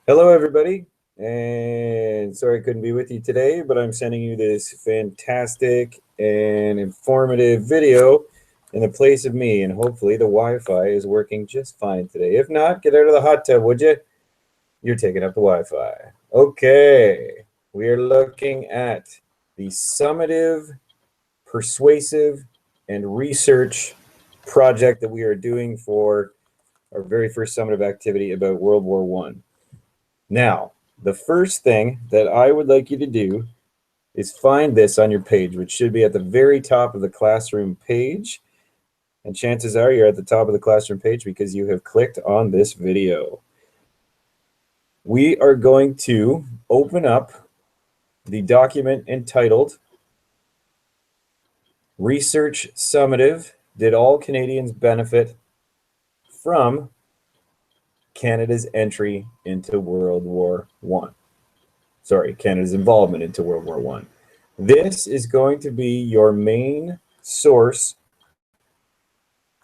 Hello, everybody, and sorry I couldn't be with you today, but I'm sending you this fantastic and informative video in the place of me, and hopefully the Wi-Fi is working just fine today. If not, get out of the hot tub, would you? You're taking up the Wi-Fi. Okay, we are looking at the summative, persuasive, and research project that we are doing for our very first summative activity about World War I. Now, the first thing that I would like you to do is find this on your page, which should be at the very top of the classroom page. And chances are you're at the top of the classroom page because you have clicked on this video. We are going to open up the document entitled Research Summative: Did All Canadians Benefit from Canada's Entry into World War I? Sorry, Canada's involvement into World War I. This is going to be your main source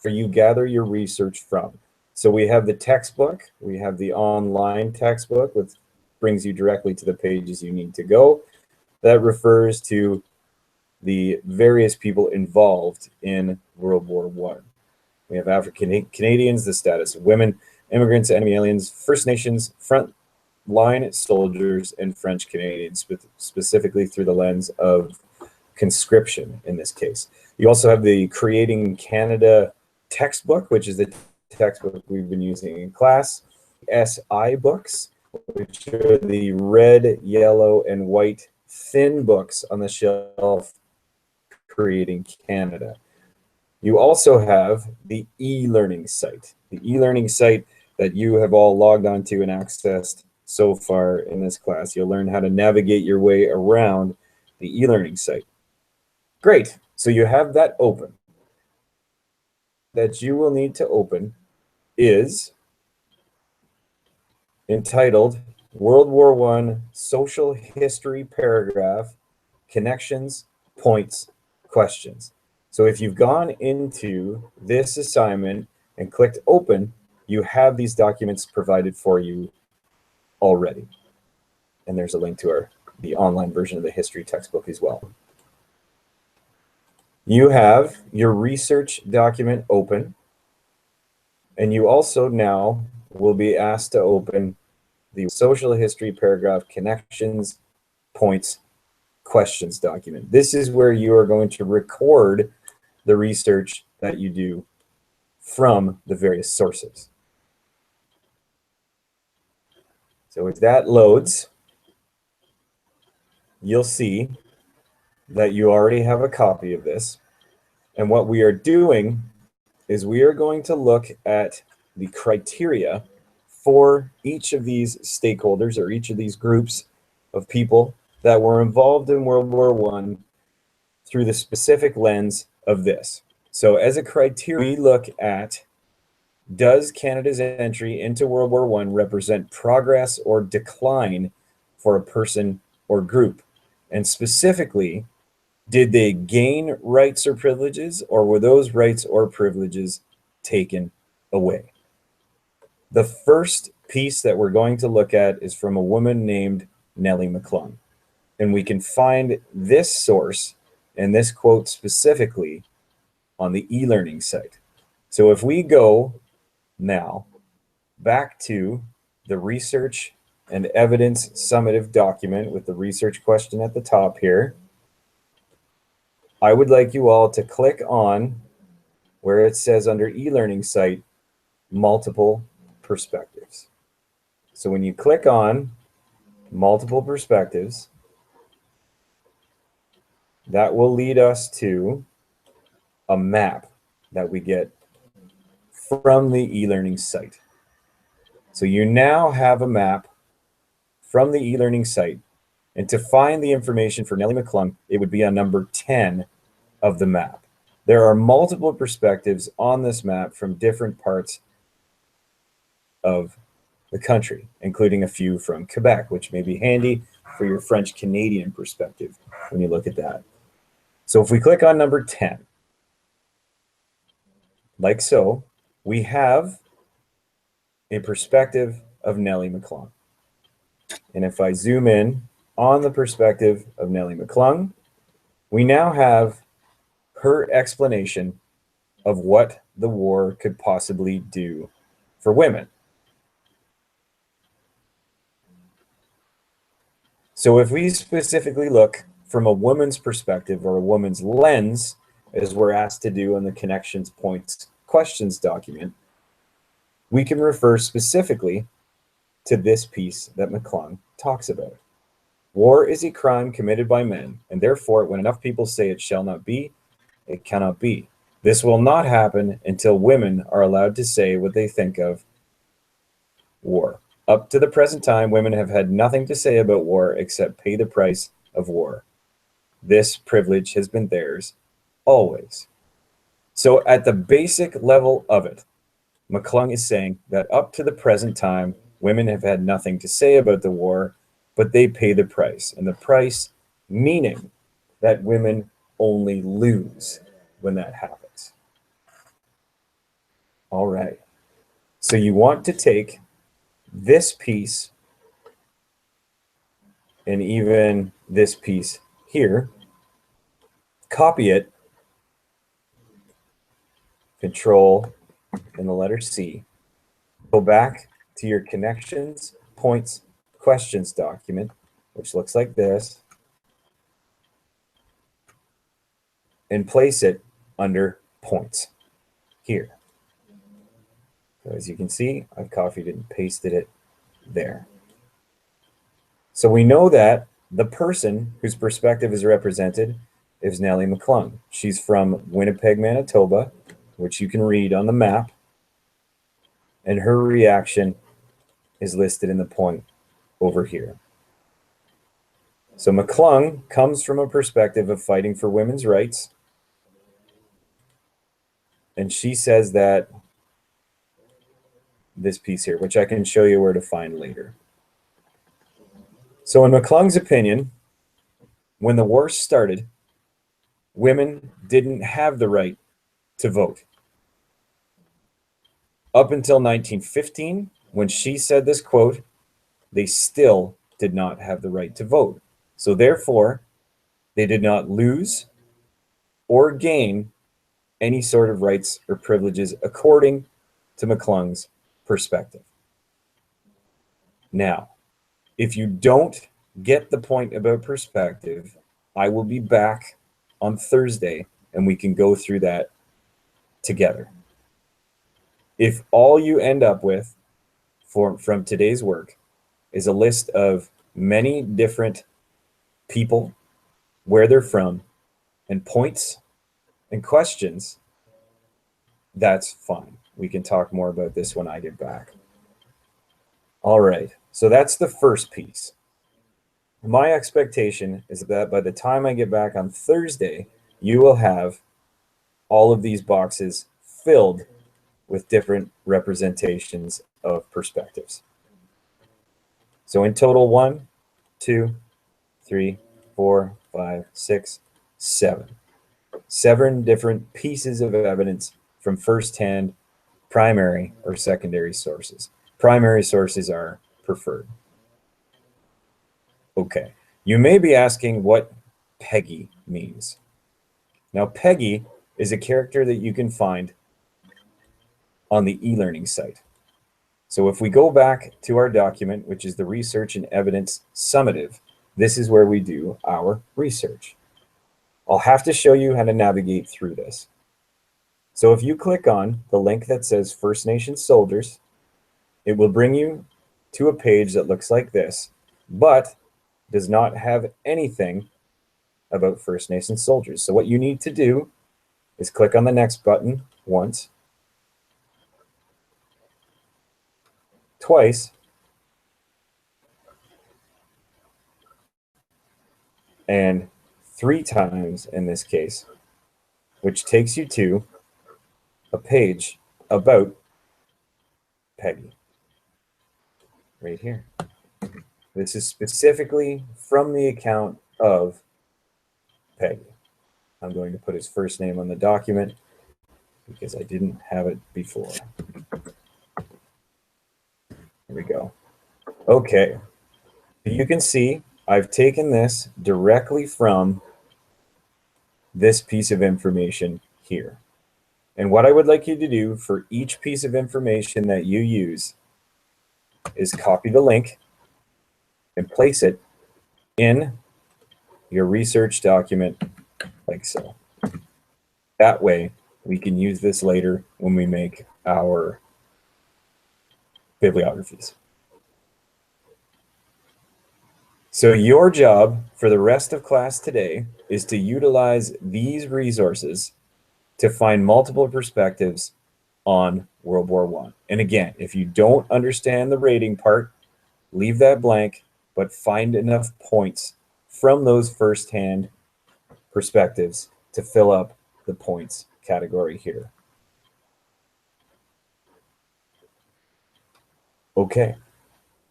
for you gather your research from. So we have the textbook, we have the online textbook, which brings you directly to the pages you need to go. That refers to the various people involved in World War I. We have African Canadians, the status of women, immigrants, enemy aliens, First Nations, front-line soldiers, and French Canadians, specifically through the lens of conscription in this case. You also have the Creating Canada textbook, which is the textbook we've been using in class. SI books, which are the red, yellow, and white thin books on the shelf, Creating Canada. You also have the e-learning site. The e-learning site that you have all logged onto and accessed so far in this class. You'll learn how to navigate your way around the e-learning site. Great, so you have that open. That you will need to open is entitled World War I Social History Paragraph, Connections, Points, Questions. So if you've gone into this assignment and clicked open, you have these documents provided for you already. And there's a link to the online version of the history textbook as well. You have your research document open, and you also now will be asked to open the social history paragraph connections, points, questions document. This is where you are going to record the research that you do from the various sources. So if that loads, you'll see that you already have a copy of this. And what we are doing is we are going to look at the criteria for each of these stakeholders or each of these groups of people that were involved in World War I through the specific lens of this. So as a criteria, we look at, does Canada's entry into World War I represent progress or decline for a person or group? And specifically, did they gain rights or privileges, or were those rights or privileges taken away? The first piece that we're going to look at is from a woman named NellieMcClung. And we can find this source and this quote specifically on the e-learning site. So if we go now back to the research and evidence summative document with the research question at the top here, I would like you all to click on where it says under e-learning site, multiple perspectives. So when you click on multiple perspectives, that will lead us to a map that we get from the e-learning site. So you now have a map from the e-learning site, and to find the information for NellieMcClung, it would be on number 10 of the map. There are multiple perspectives on this map from different parts of the country, including a few from Quebec, which may be handy for your French Canadian perspective when you look at that. So if we click on number 10, like so, we have a perspective of NellieMcClung. And if I zoom in on the perspective of NellieMcClung, we now have her explanation of what the war could possibly do for women. So if we specifically look from a woman's perspective or a woman's lens, as we're asked to do in the connections points questions document, we can refer specifically to this piece that McClung talks about. War is a crime committed by men, and therefore, when enough people say it shall not be, it cannot be. This will not happen until women are allowed to say what they think of war. Up to the present time, women have had nothing to say about war except pay the price of war. This privilege has been theirs always. So at the basic level of it, McClung is saying that up to the present time, women have had nothing to say about the war, but they pay the price. And the price meaning that women only lose when that happens. All right. So you want to take this piece and even this piece here, copy it, Control and the letter C, go back to your connections, points, questions document, which looks like this, and place it under points here. So as you can see, I've copied it and pasted it there. So we know that the person whose perspective is represented is NellieMcClung. She's from Winnipeg, Manitoba, which you can read on the map. And her reaction is listed in the point over here. So McClung comes from a perspective of fighting for women's rights. And she says that this piece here, which I can show you where to find later. So in McClung's opinion, when the war started, women didn't have the right to vote. Up until 1915, when she said this quote, they still did not have the right to vote. So therefore, they did not lose or gain any sort of rights or privileges according to McClung's perspective. Now, if you don't get the point about perspective, I will be back on Thursday and we can go through that together. If all you end up with from today's work is a list of many different people, where they're from, and points and questions, that's fine. We can talk more about this when I get back. All right, so that's the first piece. My expectation is that by the time I get back on Thursday, you will have all of these boxes filled with different representations of perspectives. So in total, 1, 2, 3, 4, 5, 6, 7. 7 different pieces of evidence from first-hand, primary, or secondary sources. Primary sources are preferred. Okay, you may be asking what Peggy means. Now, Peggy is a character that you can find on the e-learning site. So if we go back to our document, which is the Research and Evidence Summative, this is where we do our research. I'll have to show you how to navigate through this. So if you click on the link that says First Nation Soldiers, it will bring you to a page that looks like this, but does not have anything about First Nation soldiers. So what you need to do is click on the next button once, twice, and 3 times in this case, which takes you to a page about Peggy right here. This is specifically from the account of Peggy. I'm going to put his first name on the document because I didn't have it before. Here we go. Okay. You can see I've taken this directly from this piece of information here. And what I would like you to do for each piece of information that you use is copy the link and place it in your research document like so. That way we can use this later when we make our bibliographies. So your job for the rest of class today is to utilize these resources to find multiple perspectives on World War I. And again, if you don't understand the rating part, leave that blank, but find enough points from those firsthand perspectives to fill up the points category here. Okay,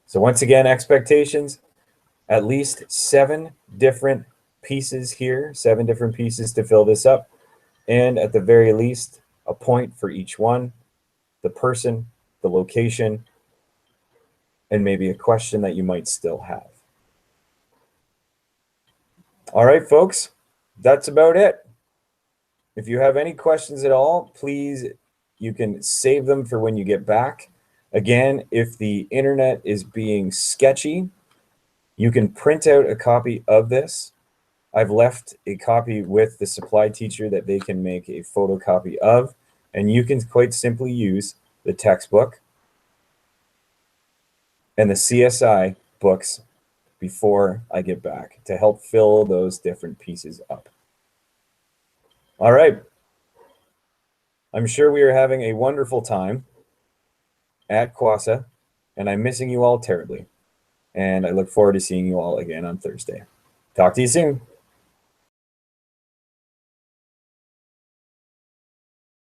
so once again, expectations, at least 7 different pieces here, 7 different pieces to fill this up, and at the very least, a point for each one, the person, the location, and maybe a question that you might still have. All right, folks, that's about it. If you have any questions at all, please, you can save them for when you get back. Again, if the internet is being sketchy, you can print out a copy of this. I've left a copy with the supply teacher that they can make a photocopy of, and you can quite simply use the textbook and the CSI books before I get back to help fill those different pieces up. All right. I'm sure we are having a wonderful time at Kwasa, and I'm missing you all terribly. And I look forward to seeing you all again on Thursday. Talk to you soon.